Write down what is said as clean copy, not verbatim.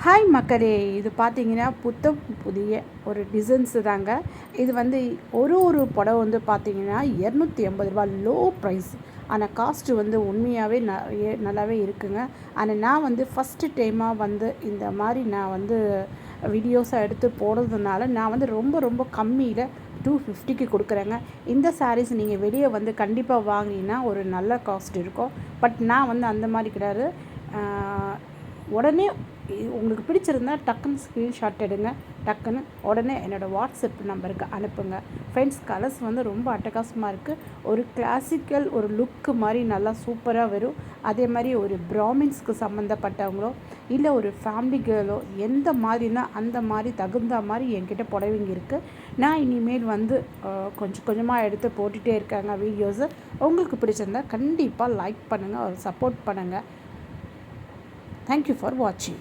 Hi மக்களே, இது பார்த்தீங்கன்னா புத்தம் புதிய ஒரு டிசைன்ஸு தாங்க. இது வந்து ஒரு புடவை வந்து பார்த்தீங்கன்னா ரூ. 280 லோ ப்ரைஸ். ஆனால் காஸ்ட்டு வந்து உண்மையாகவே நல்லாவே இருக்குங்க. ஆனால் நான் வந்து ஃபஸ்ட்டு டைமாக வந்து இந்த மாதிரி நான் வந்து வீடியோஸாக எடுத்து போடுறதுனால நான் வந்து ரொம்ப கம்மியில் 250க்கு கொடுக்குறேங்க. இந்த சாரீஸ் நீங்கள் வெளியே வந்து கண்டிப்பாக வாங்கினீங்கன்னா ஒரு நல்ல காஸ்ட் இருக்கும். பட் நான் வந்து அந்த மாதிரி கிடையாது. உடனே உங்களுக்கு பிடிச்சிருந்தா டக்குன்னு ஸ்க்ரீன்ஷாட் எடுங்க, டக்குன்னு உடனே என்னோடய வாட்ஸ்அப் நம்பருக்கு அனுப்புங்க. ஃப்ரெண்ட்ஸ், கலர்ஸ் வந்து ரொம்ப அட்டகாசமாக இருக்குது. ஒரு கிளாசிக்கல் ஒரு லுக்கு மாதிரி நல்லா சூப்பராக வரும். அதே மாதிரி ஒரு பிராமின்ஸ்க்கு சம்மந்தப்பட்டவங்களோ இல்லை ஒரு ஃபேமிலி கேர்ளோ எந்த மாதிரினா அந்த மாதிரி தகுந்த மாதிரி என்கிட்ட புடவைங்க இருக்குது. நான் இனிமேல் வந்து கொஞ்சமாக எடுத்து போட்டுகிட்டே இருக்காங்க வீடியோஸு. உங்களுக்கு பிடிச்சிருந்தா கண்டிப்பாக லைக் பண்ணுங்கள், ஒரு சப்போர்ட் பண்ணுங்கள். Thank you for watching.